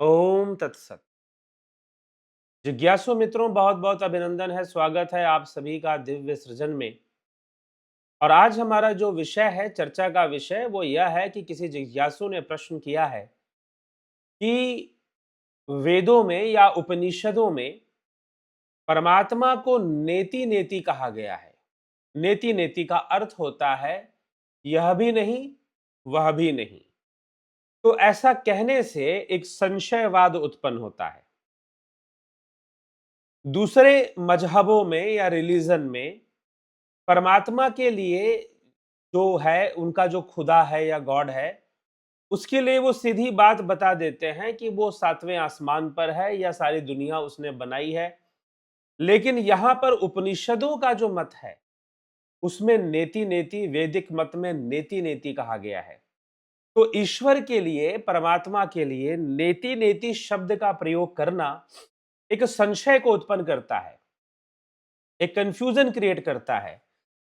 ओम तत्सत। जिज्ञासु मित्रों, बहुत बहुत अभिनंदन है, स्वागत है आप सभी का दिव्य सृजन में। और आज हमारा जो विषय है, चर्चा का विषय, वो यह है कि किसी जिज्ञासु ने प्रश्न किया है कि वेदों में या उपनिषदों में परमात्मा को नेति नेति कहा गया है। नेति नेति का अर्थ होता है यह भी नहीं, वह भी नहीं। तो ऐसा कहने से एक संशयवाद उत्पन्न होता है। दूसरे मजहबों में या रिलीजन में परमात्मा के लिए जो है, उनका जो खुदा है या गॉड है, उसके लिए वो सीधी बात बता देते हैं कि वो सातवें आसमान पर है या सारी दुनिया उसने बनाई है। लेकिन यहां पर उपनिषदों का जो मत है, उसमें नेति नेति, वैदिक मत में नेति नेति कहा गया है। तो ईश्वर के लिए, परमात्मा के लिए नेति नेति शब्द का प्रयोग करना एक संशय को उत्पन्न करता है, एक कंफ्यूजन क्रिएट करता है।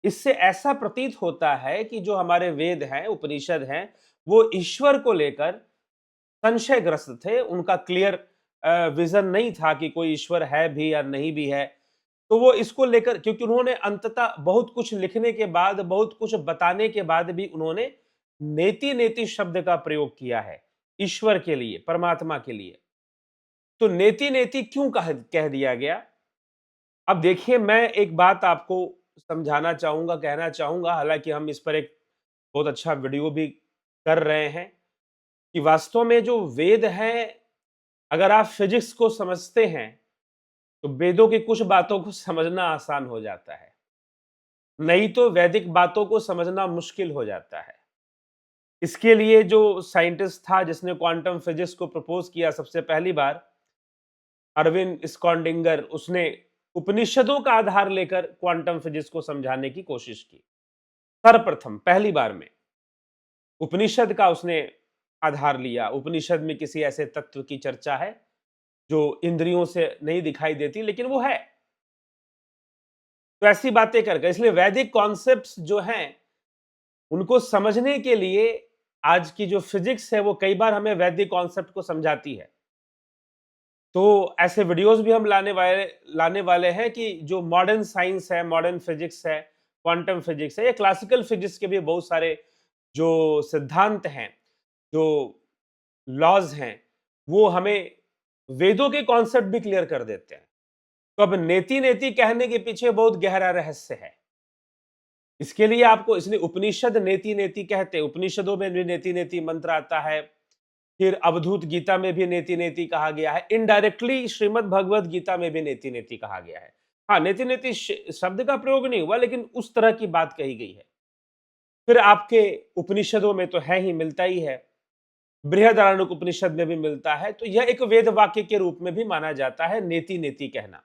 इससे ऐसा प्रतीत होता है कि जो हमारे वेद हैं, उपनिषद हैं, वो ईश्वर को लेकर संशयग्रस्त थे। उनका क्लियर विजन नहीं था कि कोई ईश्वर है भी या नहीं भी है। तो वो इसको लेकर, क्योंकि उन्होंने अंततः बहुत कुछ लिखने के बाद, बहुत कुछ बताने के बाद भी उन्होंने नेति नेति शब्द का प्रयोग किया है ईश्वर के लिए, परमात्मा के लिए। तो नेति नेति क्यों कह दिया गया? अब देखिए, मैं एक बात आपको समझाना चाहूंगा, कहना चाहूंगा, हालांकि हम इस पर एक बहुत अच्छा वीडियो भी कर रहे हैं कि वास्तव में जो वेद है, अगर आप फिजिक्स को समझते हैं तो वेदों की कुछ बातों को समझना आसान हो जाता है, नहीं तो वैदिक बातों को समझना मुश्किल हो जाता है। इसके लिए जो साइंटिस्ट था जिसने क्वांटम फिजिक्स को प्रपोज किया सबसे पहली बार, अरविंद स्कॉन्डिंगर, उसने उपनिषदों का आधार लेकर क्वांटम फिजिक्स को समझाने की कोशिश की। सर्वप्रथम पहली बार में उपनिषद का उसने आधार लिया। उपनिषद में किसी ऐसे तत्व की चर्चा है जो इंद्रियों से नहीं दिखाई देती, लेकिन वो है। तो ऐसी बातें करके, इसलिए वैदिक कॉन्सेप्ट्स जो हैं, उनको समझने के लिए आज की जो फिजिक्स है, वो कई बार हमें वैदिक कॉन्सेप्ट को समझाती है। तो ऐसे वीडियोस भी हम लाने वाले हैं कि जो मॉडर्न साइंस है, मॉडर्न फिजिक्स है, क्वांटम फिजिक्स है, या क्लासिकल फिजिक्स के भी बहुत सारे जो सिद्धांत हैं, जो लॉज हैं, वो हमें वेदों के कॉन्सेप्ट भी क्लियर कर देते हैं। तो अब नेति नेति कहने के पीछे बहुत गहरा रहस्य है। इसके लिए आपको, इसलिए उपनिषद नेति नेति कहते हैं। उपनिषदों में भी नेति नेति मंत्र आता है। फिर अवधूत गीता में भी नेति नेति कहा गया है। इनडायरेक्टली श्रीमद् भगवत गीता में भी नेति नेति कहा गया है। हाँ, नेति नेति शब्द का प्रयोग नहीं हुआ, लेकिन उस तरह की बात कही गई है। फिर आपके उपनिषदों में तो है ही, मिलता ही है। बृहदारण्यक उपनिषद में भी मिलता है। तो यह एक वेद वाक्य के रूप में भी माना जाता है, नेति नेति कहना।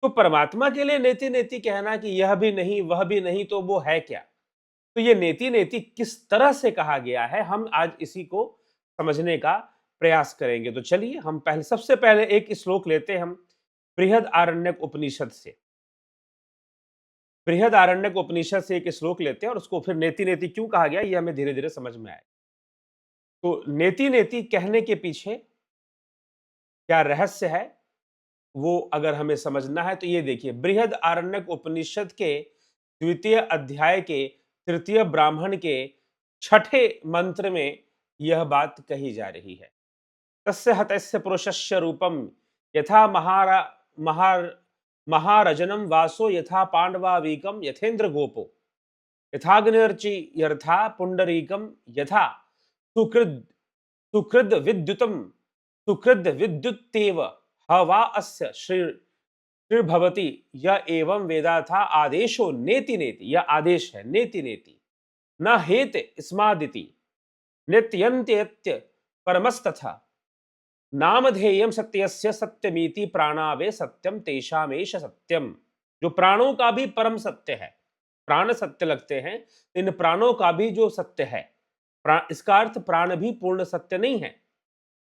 तो परमात्मा के लिए नेति नेति कहना कि यह भी नहीं, वह भी नहीं, तो वो है क्या? तो ये नेति नेति किस तरह से कहा गया है, हम आज इसी को समझने का प्रयास करेंगे। तो चलिए, हम पहले, सबसे पहले एक श्लोक लेते हैं हम बृहद आरण्यक उपनिषद से। बृहद आरण्यक उपनिषद से एक श्लोक लेते हैं और उसको फिर नेति नेति क्यों कहा गया, ये हमें धीरे धीरे समझ में आए। तो नेति नेति कहने के पीछे क्या रहस्य है, वो अगर हमें समझना है तो ये देखिए, बृहद आरण्यक उपनिषद के द्वितीय अध्याय के तृतीय ब्राह्मण के छठे मंत्र में यह बात कही जा रही है। तस्य हतस्य पुरुषस्य रूपम यथा महार महारजनम वासो यथा पांडवावीकम यथेन्द्र गोपो यथाग्निर्चि यथा पुंडरीकम यथा सुकृद सुकृद विद्युतम सुकृद विद्युत्तेव हवा अस्य श्रीर्भवति य एवं वेदा था आदेशो नेति नेति, यह आदेश है, नेति नेति न हेत स्मादिति नित्यन्त्यत्य परमस्तथा नामधेयम सत्यस्य सत्यमीति प्राणावे सत्यम तेषामेष सत्यम। जो प्राणों का भी परम सत्य है, प्राण सत्य लगते हैं, इन प्राणों का भी जो सत्य है, इसका अर्थ प्राण भी पूर्ण सत्य नहीं है,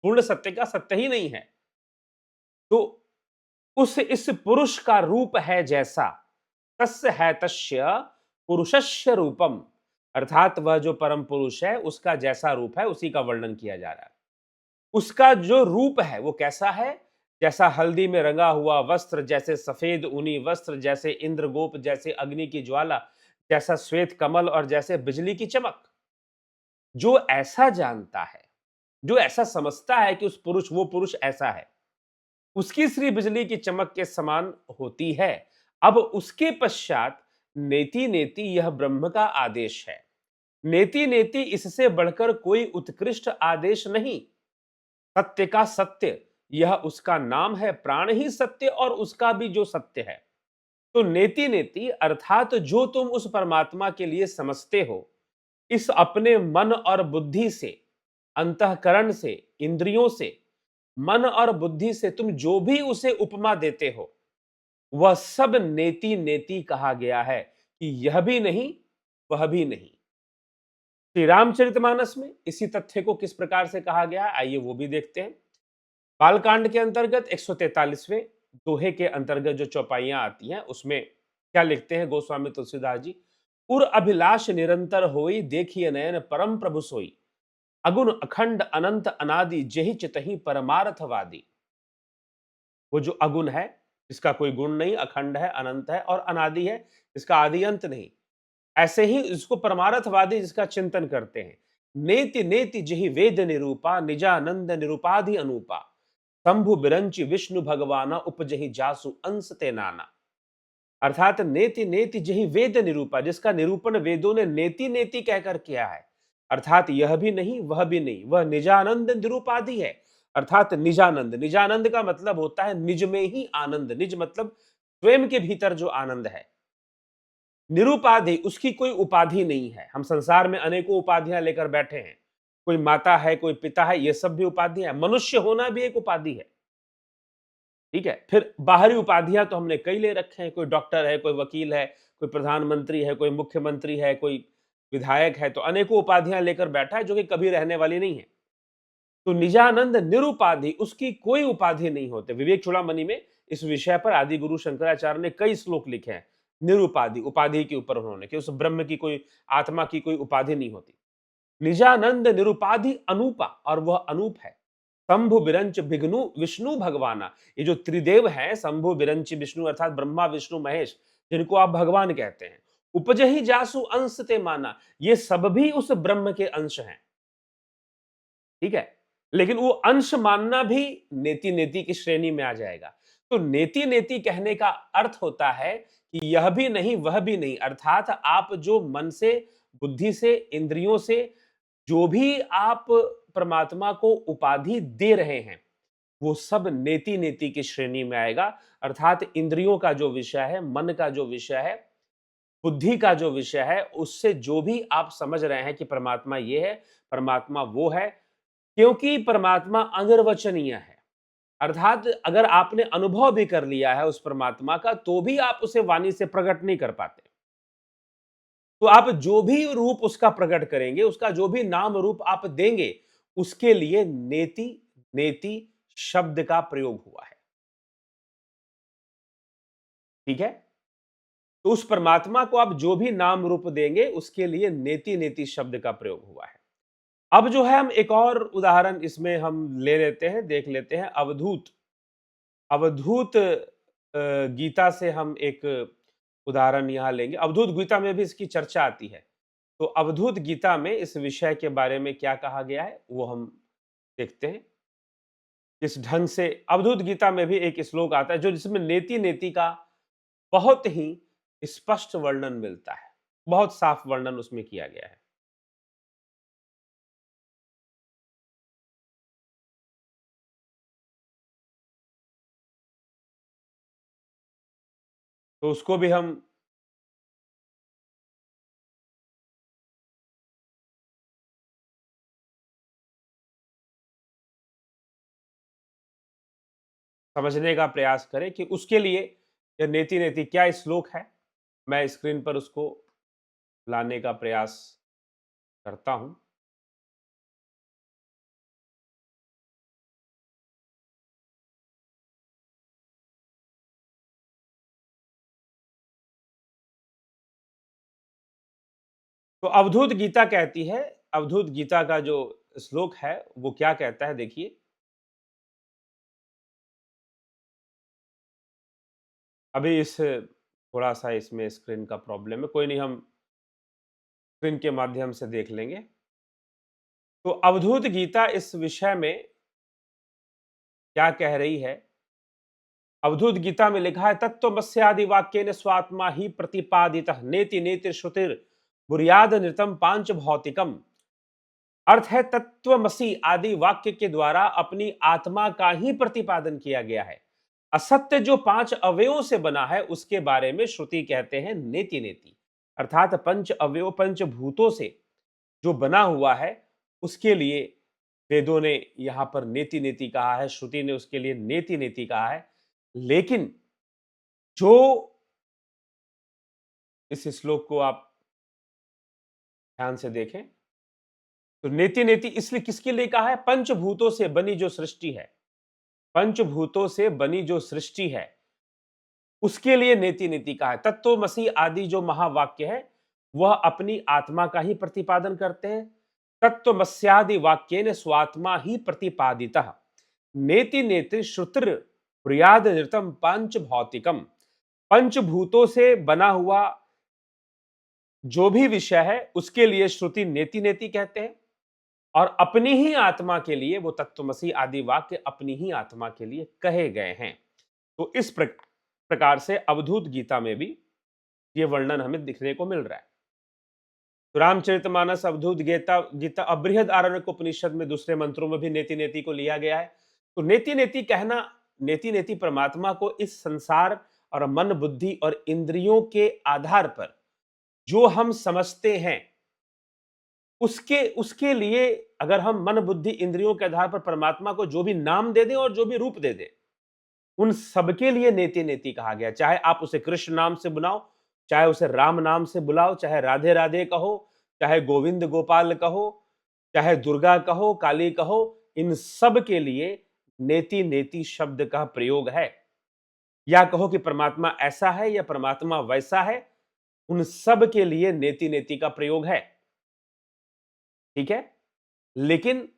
पूर्ण सत्य का सत्य ही नहीं है। तो उस इस पुरुष का रूप है जैसा, तस्य है तस्य पुरुषस्य रूपम, अर्थात वह जो परम पुरुष है उसका जैसा रूप है, उसी का वर्णन किया जा रहा है। उसका जो रूप है वो कैसा है? जैसा हल्दी में रंगा हुआ वस्त्र, जैसे सफेद ऊनी वस्त्र, जैसे इंद्रगोप, जैसे अग्नि की ज्वाला, जैसा श्वेत कमल और जैसे बिजली की चमक। जो ऐसा जानता है, जो ऐसा समझता है कि उस पुरुष वो पुरुष ऐसा है, उसकी श्री बिजली की चमक के समान होती है। अब उसके पश्चात नेति नेति यह ब्रह्म का आदेश है। नेति नेति इससे बढ़कर कोई उत्कृष्ट आदेश नहीं। सत्य का सत्य यह उसका नाम है, प्राण ही सत्य और उसका भी जो सत्य है। तो नेति नेति अर्थात जो तुम उस परमात्मा के लिए समझते हो, इस अपने मन और बुद्धि से, अंतःकरण से, इंद्रियों से, मन और बुद्धि से तुम जो भी उसे उपमा देते हो, वह सब नेति नेति कहा गया है कि यह भी नहीं, वह भी नहीं। श्री रामचरितमानस में इसी तथ्य को किस प्रकार से कहा गया है, आइए वो भी देखते हैं। बालकांड के अंतर्गत 143वें दोहे के अंतर्गत जो चौपाइयां आती हैं, उसमें क्या लिखते हैं गोस्वामी तुलसीदास जी? उर अभिलाष निरंतर होई, देखिए नयन परम प्रभु सोई। अगुण अखंड अनंत अनादि, जेहि चितहि परमार्थवादी। वो जो अगुण है, जिसका कोई गुण नहीं, अखंड है, अनंत है और अनादि है, जिसका आदि अंत नहीं, ऐसे ही इसको परमार्थवादी जिसका चिंतन करते हैं। नेति नेति जिहि वेद निरूपा, निजानंद निरूपाधि अनुपा। शंभु बिरंचि विष्णु भगवाना, उपजहि जासु अंश ते नाना। अर्थात नेति नेति जिहि वेद निरूपा, जिसका निरूपण वेदों ने नेति नेति कहकर किया है। अर्थात यह भी नहीं, वह भी नहीं, वह निजानंद निरूपाधि है। अर्थात निजानंद, निजानंद का मतलब होता है निज में ही आनंद। निज मतलब स्वयं के भीतर जो आनंद है। निरुपाधि, उसकी कोई उपाधि नहीं है। हम संसार में अनेकों उपाधियां लेकर बैठे हैं। कोई माता है, कोई पिता है, ये सब भी उपाधियां हैं। मनुष्य होना भी एक उपाधि है। ठीक है, फिर बाहरी उपाधियां तो हमने कई ले रखे हैं। कोई डॉक्टर है, कोई वकील है, कोई प्रधानमंत्री है, कोई मुख्यमंत्री है, कोई विधायक है, तो अनेकों उपाधियां लेकर बैठा है जो कि कभी रहने वाली नहीं है। तो निजानंद निरुपाधि, उसकी कोई उपाधि नहीं होते। विवेक चूड़ामणि में इस विषय पर आदि गुरु शंकराचार्य ने कई श्लोक लिखे हैं। निरुपाधि, उपाधि के ऊपर उन्होंने, कि उस ब्रह्म की कोई, आत्मा की कोई उपाधि नहीं होती। निजानंद निरुपाधि अनूपा, और वह अनूप है। शंभु बिरंच विष्णु विष्णु भगवाना, ये जो त्रिदेव हैं, शंभु बिरंच विष्णु अर्थात ब्रह्मा विष्णु महेश, जिनको आप भगवान कहते हैं। उपजहि जासु अंश ते माना, ये सब भी उस ब्रह्म के अंश हैं। ठीक है, लेकिन वो अंश मानना भी नेति नेति की श्रेणी में आ जाएगा। तो नेति नेति कहने का अर्थ होता है कि यह भी नहीं, वह भी नहीं। अर्थात आप जो मन से, बुद्धि से, इंद्रियों से जो भी आप परमात्मा को उपाधि दे रहे हैं, वो सब नेति नेति की श्रेणी में आएगा। अर्थात इंद्रियों का जो विषय है, मन का जो विषय है, बुद्धि का जो विषय है, उससे जो भी आप समझ रहे हैं कि परमात्मा ये है, परमात्मा वो है, क्योंकि परमात्मा अनिर्वचनीय है। अर्थात अगर आपने अनुभव भी कर लिया है उस परमात्मा का, तो भी आप उसे वाणी से प्रकट नहीं कर पाते। तो आप जो भी रूप उसका प्रकट करेंगे, उसका जो भी नाम रूप आप देंगे, उसके लिए नेति नेति शब्द का प्रयोग हुआ है। ठीक है, तो उस परमात्मा को आप जो भी नाम रूप देंगे, उसके लिए नेति नेति शब्द का प्रयोग हुआ है। अब जो है, हम एक और उदाहरण इसमें हम ले लेते हैं, देख लेते हैं। अवधूत, अवधूत गीता से हम एक उदाहरण यहां लेंगे। अवधूत गीता में भी इसकी चर्चा आती है। तो अवधूत गीता में इस विषय के बारे में क्या कहा गया है, वो हम देखते हैं। किस ढंग से अवधूत गीता में भी एक श्लोक आता है जो, जिसमें नेति नेति का बहुत ही स्पष्ट वर्णन मिलता है। बहुत साफ वर्णन उसमें किया गया है। तो उसको भी हम समझने का प्रयास करें कि उसके लिए यह नेति नेति क्या श्लोक है। मैं स्क्रीन पर उसको लाने का प्रयास करता हूं। तो अवधूत गीता कहती है, अवधूत गीता का जो श्लोक है वो क्या कहता है देखिए। अभी इस थोड़ा-सा इसमें स्क्रीन का प्रॉब्लम है, कोई नहीं, हम स्क्रीन के माध्यम से देख लेंगे। तो अवधूत गीता इस विषय में क्या कह रही है? अवधूत गीता में लिखा है, तत्त्वमस्यादि वाक्येन स्वात्मा ही प्रतिपादितः नेति नेति श्रुतिर् बुर्याद नृतम पांच भौतिकम। अर्थ है, तत्त्वमसि आदि वाक्य के द्वारा अपनी आत्मा का ही प्रतिपादन किया गया है। असत्य जो पांच अवयवों से बना है उसके बारे में श्रुति कहते हैं नेति नेति, अर्थात पंच अवयव पंच भूतों से जो बना हुआ है उसके लिए वेदों ने यहां पर नेति नेति कहा है, श्रुति ने उसके लिए नेति नेति कहा है। लेकिन जो इस श्लोक को आप ध्यान से देखें तो नेति नेति इसलिए किसके लिए कहा है? पंचभूतों से बनी जो सृष्टि है, पंचभूतों से बनी जो सृष्टि है उसके लिए नेति नेति कहा है। तत्वमसि आदि जो महावाक्य है वह अपनी आत्मा का ही प्रतिपादन करते हैं। तत्वमस्यादि वाक्येन स्वात्मा ही प्रतिपादितः नेति नेति श्रुतिर ब्रूयाद नृतम पंच भौतिकम। पंचभूतों से बना हुआ जो भी विषय है उसके लिए श्रुति नेति नेति कहते हैं, और अपनी ही आत्मा के लिए वो तत्वमसि आदि वाक्य अपनी ही आत्मा के लिए कहे गए हैं। तो इस प्रकार से अवधूत गीता में भी ये वर्णन हमें दिखने को मिल रहा है। तो रामचरितमानस, अवधूत गीता, गीता और बृहद आरण्यक उपनिषद में दूसरे मंत्रों में भी नेति नेति को लिया गया है। तो नेति नेति कहना, नेति नेति परमात्मा को इस संसार और मन बुद्धि और इंद्रियों के आधार पर जो हम समझते हैं उसके उसके लिए अगर हम मन बुद्धि इंद्रियों के आधार पर परमात्मा को जो भी नाम दे दें और जो भी रूप दे दें, उन सबके लिए नेति नेति कहा गया। चाहे आप उसे कृष्ण नाम से बुलाओ, चाहे उसे राम नाम से बुलाओ, चाहे राधे राधे कहो, चाहे गोविंद गोपाल कहो, चाहे दुर्गा कहो, काली कहो, इन सब के लिए नेति नेति शब्द का प्रयोग है। या कहो कि परमात्मा ऐसा है या परमात्मा वैसा है, उन सब के लिए नेति नेति का प्रयोग है। ठीक है? लेकिन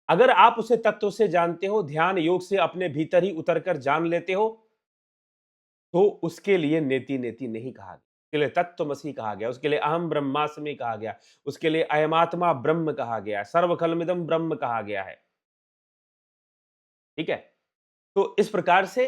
अगर आप उसे तत्व से जानते हो, ध्यान योग से अपने भीतर ही उतरकर जान लेते हो, तो उसके लिए नेति नेति नहीं कहा गया। उसके लिए तत्वमसि कहा गया, उसके लिए अहम ब्रह्मास्मि कहा गया, उसके लिए अयमात्मा ब्रह्म कहा गया, सर्वखलमिदं ब्रह्म कहा गया है। ठीक है? तो इस प्रकार से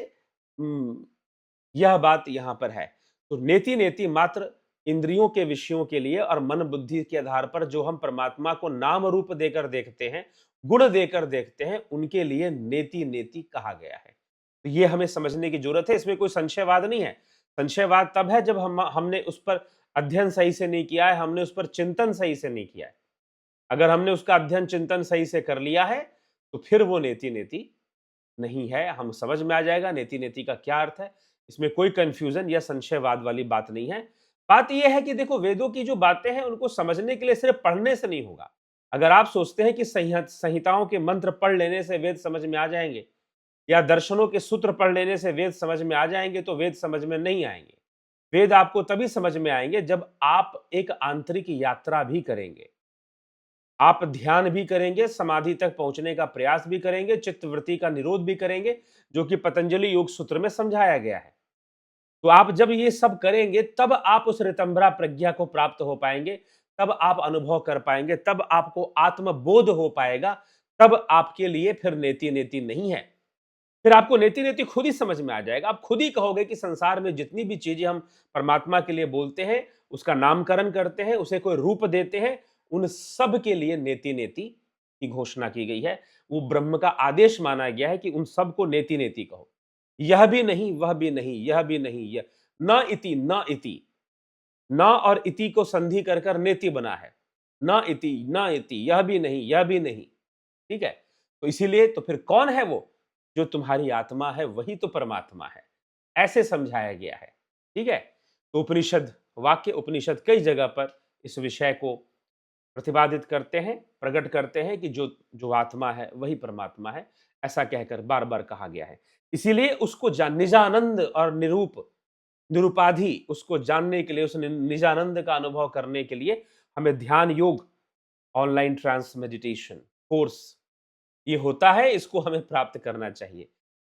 यह बात यहां पर है। तो नेति नेति मात्र इंद्रियों के विषयों के लिए और मन बुद्धि के आधार पर जो हम परमात्मा को नाम रूप देकर देखते हैं, गुण देकर देखते हैं, उनके लिए नेति नेति कहा गया है। तो ये हमें समझने की जरूरत है, इसमें कोई संशयवाद नहीं है। संशयवाद तब है जब हमने उस पर अध्ययन सही से नहीं किया है, हमने उस पर चिंतन सही से नहीं किया है। अगर हमने उसका अध्ययन चिंतन सही से कर लिया है तो फिर वो नेति नेति नहीं है। हम समझ में आ जाएगा नेति नेति का क्या अर्थ है। इसमें कोई कंफ्यूजन या संशयवाद वाली बात नहीं है। बात यह है कि देखो, वेदों की जो बातें हैं उनको समझने के लिए सिर्फ पढ़ने से नहीं होगा। अगर आप सोचते हैं कि संहिताओं के मंत्र पढ़ लेने से वेद समझ में आ जाएंगे या दर्शनों के सूत्र पढ़ लेने से वेद समझ में आ जाएंगे, तो वेद समझ में नहीं आएंगे। वेद आपको तभी समझ में आएंगे जब आप एक आंतरिक यात्रा भी करेंगे, आप ध्यान भी करेंगे, समाधि तक पहुंचने का प्रयास भी करेंगे, चित्तवृत्ति का निरोध भी करेंगे, जो कि पतंजलि योग सूत्र में समझाया गया है। तो आप जब ये सब करेंगे तब आप उस ऋतंभरा प्रज्ञा को प्राप्त हो पाएंगे, तब आप अनुभव कर पाएंगे, तब आपको आत्मबोध हो पाएगा, तब आपके लिए फिर नेति नेति नहीं है। फिर आपको नेति नेति खुद ही समझ में आ जाएगा। आप खुद ही कहोगे कि संसार में जितनी भी चीजें हम परमात्मा के लिए बोलते हैं, उसका नामकरण करते हैं, उसे कोई रूप देते हैं, उन सब के लिए नेति नेति की घोषणा की गई है। वो ब्रह्म का आदेश माना गया है कि उन सबको नेति नेति कहो। यह भी नहीं, वह भी नहीं, यह भी नहीं, यह न इति, न इति, न और इति को संधि कर कर नेति बना है। न इति, न इति, यह भी नहीं, यह भी नहीं। ठीक है? तो इसीलिए तो फिर कौन है वो? जो तुम्हारी आत्मा है वही तो परमात्मा है। ऐसे समझाया गया है। ठीक है? तो उपनिषद वाक्य, उपनिषद कई जगह पर इस विषय को प्रतिपादित करते हैं, प्रकट करते हैं कि जो जो आत्मा है वही परमात्मा है, ऐसा कहकर बार बार कहा गया है। इसीलिए उसको निजानंद और निरुपाधि उसको जानने के लिए, उस निजानंद का अनुभव करने के लिए हमें ध्यान योग, ऑनलाइन ट्रांस मेडिटेशन फोर्स ये होता है, इसको हमें प्राप्त करना चाहिए।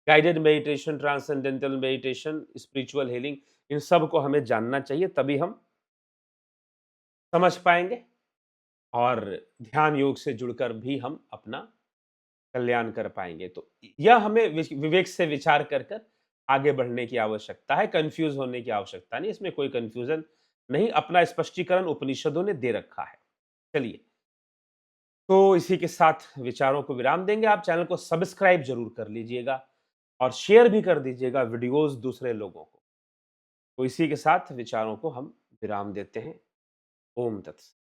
Guided meditation, transcendental meditation, spiritual healing, इन सब को हमें जानना चाहिए, तभी हम समझ पाएंगे और ध्यान योग से जुड़कर भी हम अपना कल्याण कर पाएंगे। तो यह हमें विवेक से विचार कर कर आगे बढ़ने की आवश्यकता है, कंफ्यूज होने की आवश्यकता नहीं, इसमें कोई कंफ्यूजन नहीं, अपना स्पष्टीकरण उपनिषदों ने दे रखा है। चलिए, तो इसी के साथ विचारों को विराम देंगे। आप चैनल को सब्सक्राइब जरूर कर लीजिएगा और शेयर भी कर दीजिएगा वीडियोस दूसरे लोगों को। तो इसी के साथ विचारों को हम विराम देते हैं। ओम तत्सत।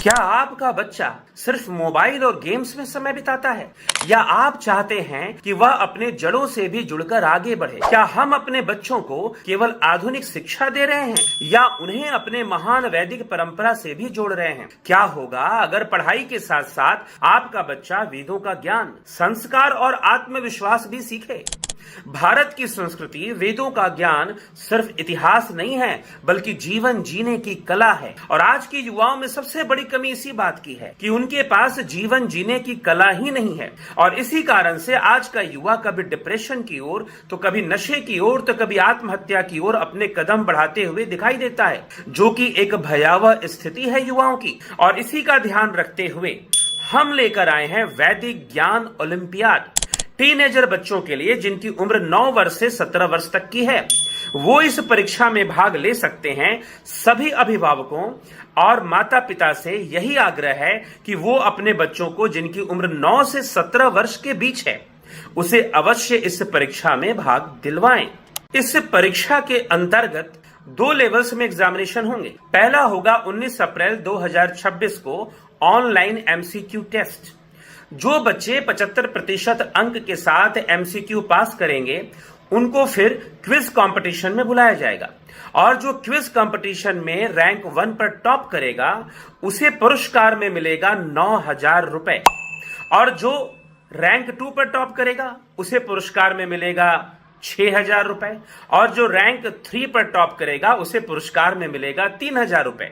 क्या आपका बच्चा सिर्फ मोबाइल और गेम्स में समय बिताता है, या आप चाहते हैं कि वह अपने जड़ों से भी जुड़कर आगे बढ़े? क्या हम अपने बच्चों को केवल आधुनिक शिक्षा दे रहे हैं, या उन्हें अपने महान वैदिक परंपरा से भी जोड़ रहे हैं? क्या होगा अगर पढ़ाई के साथ साथ आपका बच्चा वेदों का ज्ञान, संस्कार और आत्मविश्वास भी सीखे? भारत की संस्कृति वेदों का ज्ञान सिर्फ इतिहास नहीं है, बल्कि जीवन जीने की कला है। और आज के युवाओं में सबसे बड़ी कमी इसी बात की है कि उनके पास जीवन जीने की कला ही नहीं है। और इसी कारण से आज का युवा कभी डिप्रेशन की ओर, तो कभी नशे की ओर, तो कभी आत्महत्या की ओर अपने कदम बढ़ाते हुए दिखाई देता है, जो कि एक भयावह स्थिति है युवाओं की। और इसी का ध्यान रखते हुए हम लेकर आए हैं वैदिक ज्ञान ओलंपियाड। टीनेजर बच्चों के लिए जिनकी उम्र 9 वर्ष से 17 वर्ष तक की है, वो इस परीक्षा में भाग ले सकते हैं। सभी अभिभावकों और माता पिता से यही आग्रह है कि वो अपने बच्चों को, जिनकी उम्र 9 से 17 वर्ष के बीच है, उसे अवश्य इस परीक्षा में भाग दिलवाएं। इस परीक्षा के अंतर्गत 2 लेवल्स में एग्जामिनेशन होंगे। पहला होगा 19 अप्रैल 2026 को ऑनलाइन एमसीक्यू टेस्ट। जो बच्चे 75% अंक के साथ एमसीक्यू पास करेंगे, उनको फिर क्विज कंपटीशन में बुलाया जाएगा। और जो क्विज कंपटीशन में रैंक 1 पर टॉप करेगा, उसे पुरस्कार में मिलेगा 9,000 रुपए। और जो रैंक 2 पर टॉप करेगा, उसे पुरस्कार में मिलेगा 6,000 रुपए। और जो रैंक 3 पर टॉप करेगा, उसे पुरस्कार में मिलेगा 3,000 रुपए।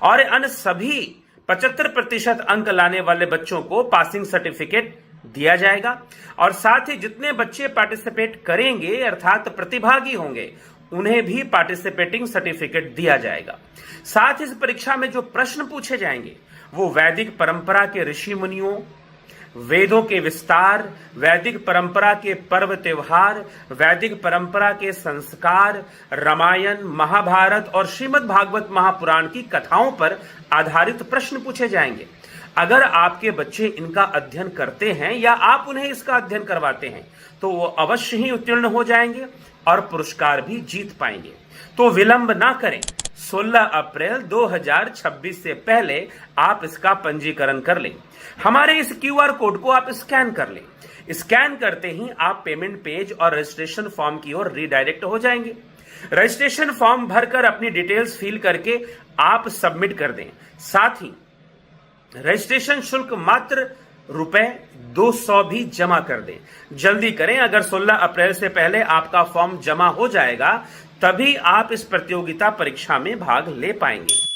और अन्य सभी 75% अंक लाने वाले बच्चों को पासिंग सर्टिफिकेट दिया जाएगा। और साथ ही जितने बच्चे पार्टिसिपेट करेंगे, अर्थात प्रतिभागी होंगे, उन्हें भी पार्टिसिपेटिंग सर्टिफिकेट दिया जाएगा। साथ ही इस परीक्षा में जो प्रश्न पूछे जाएंगे, वो वैदिक परंपरा के ऋषि मुनियों, वेदों के विस्तार, वैदिक परंपरा के पर्व त्योहार, वैदिक परंपरा के संस्कार, रामायण, महाभारत और श्रीमद् भागवत महापुराण की कथाओं पर आधारित प्रश्न पूछे जाएंगे। अगर आपके बच्चे इनका अध्ययन करते हैं या आप उन्हें इसका अध्ययन करवाते हैं, तो वो अवश्य ही उत्तीर्ण हो जाएंगे और पुरस्कार भी जीत पाएंगे। तो विलंब ना करें, 16 अप्रैल 2026 से पहले आप इसका पंजीकरण कर लें। हमारे इस क्यूआर कोड को आप स्कैन कर लें। स्कैन करते ही आप पेमेंट पेज और रजिस्ट्रेशन फॉर्म की ओर रीडायरेक्ट हो जाएंगे। रजिस्ट्रेशन फॉर्म भरकर अपनी डिटेल्स फिल करके आप सबमिट कर दें। साथ ही रजिस्ट्रेशन शुल्क मात्र ₹200 भी जमा कर दें। जल्दी करें, अगर 16 अप्रैल से पहले आपका फॉर्म जमा हो जाएगा, तभी आप इस प्रतियोगिता परीक्षा में भाग ले पाएंगे।